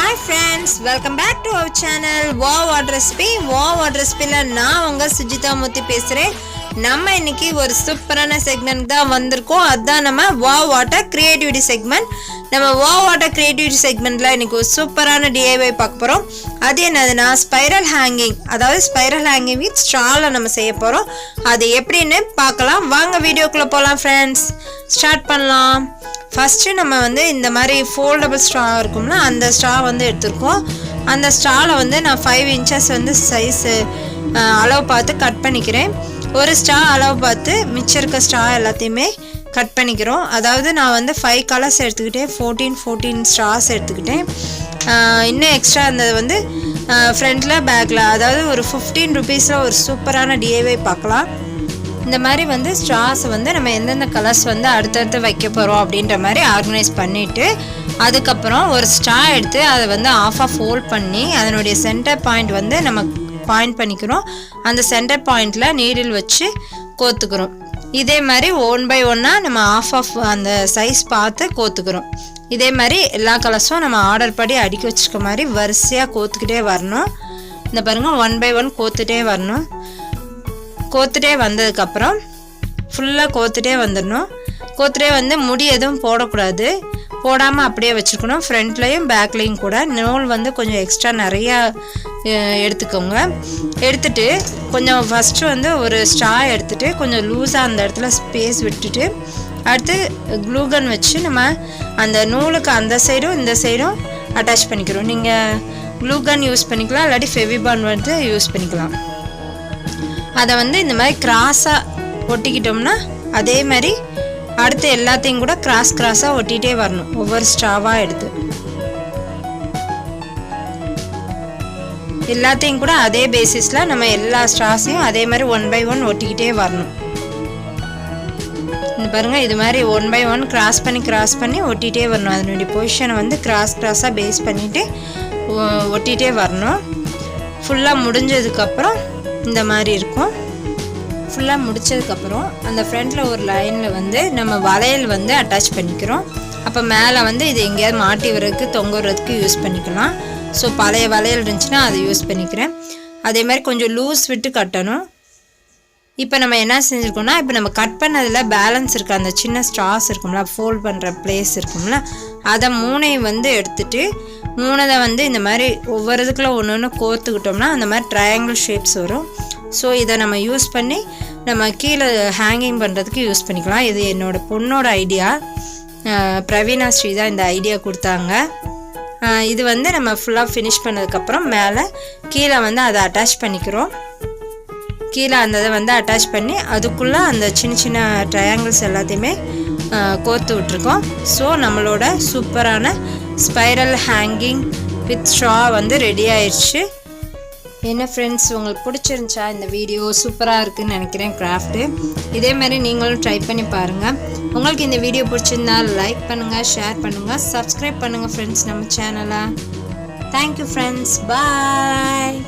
Hi friends, welcome back to our channel wowwhatarecipe. wowwhatarecipe la na unga SujithaMurthy பேசுறேன். நம்ம இன்னைக்கு ஒரு சூப்பரான செக்மெண்ட் தான் வந்திருக்கோம். அதான் நம்ம wow water creativity segment. நம்ம wow water creativity segmentல இன்னைக்கு ஒரு சூப்பரான DIY பார்க்க போறோம். அது என்னதுன்னா spiral hanging. அதாவது spiral hanging with strawல நம்ம செய்ய போறோம். அது எப்படின்னு பார்க்கலாம். வாங்க வீடியோக்குள்ள போலாம் friends. ஸ்டார்ட் பண்ணலாம். First நம்ம வந்து இந்த மாதிரி foldable straw இருக்கும்ல அந்த straw வந்து எடுத்துர்க்கோம். அந்த strawல வந்து நான் 5 inches வந்து சைஸ் அளவு பார்த்து கட் பண்ணிக்கிறேன். ஒரு straw அளவு பார்த்து மிச்சம் இருக்க straw எல்லாத்தையுமே கட் பண்ணிக்கிறோம். அதாவது நான் வந்து 5 கலர்ஸ் எடுத்துக்கிட்டேன். 14 straws எடுத்துக்கிட்டேன். இன்னும் எக்ஸ்ட்ரா அந்த வந்து ஃப்ரண்ட்ல பேக்ல அதாவது ஒரு 15 rupeesல ஒரு சூப்பரான DIY பார்க்கலாம். இந்த மாதிரி வந்து ஸ்ட்ராஸ் வந்து நம்ம எந்தெந்த கலர்ஸ் வந்து அடுத்தடுத்து வைக்க போகிறோம் அப்படின்ற மாதிரி ஆர்கனைஸ் பண்ணிவிட்டு அதுக்கப்புறம் ஒரு ஸ்ட்ரா எடுத்து அதை வந்து ஆஃபாக ஃபோல்ட் பண்ணி அதனுடைய சென்டர் பாயிண்ட் வந்து நம்ம பாயிண்ட் பண்ணிக்கிறோம். அந்த சென்டர் பாயிண்டில் நீடில் வச்சு கோத்துக்கிறோம். இதே மாதிரி 1 by 1 நம்ம ஆஃப் அந்த சைஸ் பார்த்து கோத்துக்கிறோம். இதே மாதிரி எல்லா கலர்ஸும் நம்ம ஆர்டர் படி அடுக்கி வச்சுருக்க மாதிரி வரிசையாக கோத்துக்கிட்டே வரணும். இந்த பாருங்கள் 1 by 1 கோத்துட்டே வரணும். கோத்துட்டே வந்ததுக்கப்புறம் ஃபுல்லாக கோத்துட்டே வந்துடணும். கோத்துட்டே வந்து முடி எதுவும் போடக்கூடாது, போடாமல் அப்படியே வச்சுருக்கணும். ஃப்ரண்ட்லேயும் பேக்லேயும் கூட நூல் வந்து கொஞ்சம் எக்ஸ்ட்ரா நிறையா எடுத்துக்கோங்க. எடுத்துகிட்டு கொஞ்சம் ஃபஸ்ட்டு வந்து ஒரு ஸ்ட்ரா எடுத்துகிட்டு கொஞ்சம் லூஸாக அந்த இடத்துல ஸ்பேஸ் விட்டுட்டு அடுத்து க்ளூகன் வச்சு நம்ம அந்த நூலுக்கு அந்த சைடும் இந்த சைடும் அட்டாச் பண்ணிக்கிறோம். நீங்கள் க்ளூகன் யூஸ் பண்ணிக்கலாம், இல்லாட்டி ஃபெவிபான் வந்து யூஸ் பண்ணிக்கலாம். அதை வந்து இந்த மாதிரி கிராஸாக ஒட்டிக்கிட்டோம்னா அதே மாதிரி அடுத்து எல்லாத்தையும் கூட கிராஸாக ஒட்டிகிட்டே வரணும். ஒவ்வொரு ஸ்ட்ராவாக எடுத்து எல்லாத்தையும் கூட அதே பேசிஸில் நம்ம எல்லா ஸ்ட்ராஸையும் அதே மாதிரி 1 by 1 ஒட்டிக்கிட்டே வரணும். இந்த பாருங்கள் இது மாதிரி 1 by 1 கிராஸ் பண்ணி ஒட்டிகிட்டே வரணும். அதனுடைய பொசிஷனை வந்து கிராஸாக பேஸ் பண்ணிவிட்டு ஒட்டிகிட்டே வரணும். ஃபுல்லாக முடிஞ்சதுக்கப்புறம் இந்த மாதிரி இருக்கும். ஃபுல்லாக முடித்ததுக்கப்புறம் அந்த ஃப்ரண்ட்டில் ஒரு லைனில் வந்து நம்ம வளையல் வந்து அட்டாச் பண்ணிக்கிறோம். அப்போ மேலே வந்து இது எங்கேயாவது மாட்டி வரதுக்கு தொங்குறதுக்கு யூஸ் பண்ணிக்கலாம். ஸோ பழைய வளையல் இருந்துச்சுன்னா அதை யூஸ் பண்ணிக்கிறேன். அதே மாதிரி கொஞ்சம் லூஸ் விட்டு கட்டணும். இப்போ நம்ம என்ன செஞ்சுருக்கோம்னா இப்போ நம்ம கட் பண்ணதில் பேலன்ஸ் இருக்க அந்த சின்ன ஸ்ட்ராஸ் இருக்கும்ல, ஃபோல்ட் பண்ணுற பிளேஸ் இருக்கும்ல, அதை 3 வந்து எடுத்துகிட்டு 3 வந்து இந்த மாதிரி ஒவ்வொரு இதுக்குள்ள ஒன்று கோர்த்துக்கிட்டோம்னா அந்த மாதிரி ட்ரையாங்கிள் ஷேப்ஸ் வரும். ஸோ இதை நம்ம யூஸ் பண்ணி நம்ம கீழே ஹேங்கிங் பண்ணுறதுக்கு யூஸ் பண்ணிக்கலாம். இது என்னோடய பொண்ணோட ஐடியா. பிரவீனா ஸ்ரீ தான் இந்த ஐடியா கொடுத்தாங்க. இது வந்து நம்ம ஃபுல்லாக ஃபினிஷ் பண்ணதுக்கப்புறம் மேலே கீழே வந்து அதை அட்டாச் பண்ணிக்கிறோம். கீழே அந்த இதை வந்து அட்டாச் பண்ணி அதுக்குள்ளே அந்த சின்ன ட்ரையாங்கிள்ஸ் எல்லாத்தையுமே கோர்த்து விட்ருக்கோம். ஸோ நம்மளோட சூப்பரான ஸ்பைரல் ஹேங்கிங் வித் ஸ்ட்ரா வந்து ரெடி ஆயிடுச்சு. என்ன ஃப்ரெண்ட்ஸ், உங்களுக்கு பிடிச்சிருந்துச்சா? இந்த வீடியோ சூப்பராக இருக்குதுன்னு நினைக்கிறேன் கிராஃப்ட்டு. இதே மாதிரி நீங்களும் ட்ரை பண்ணி பாருங்கள். உங்களுக்கு இந்த வீடியோ பிடிச்சிருந்தா லைக் பண்ணுங்கள், ஷேர் பண்ணுங்கள், சப்ஸ்கிரைப் பண்ணுங்கள் ஃப்ரெண்ட்ஸ் நம்ம சேனலை. தேங்க்யூ ஃப்ரெண்ட்ஸ், பாய்.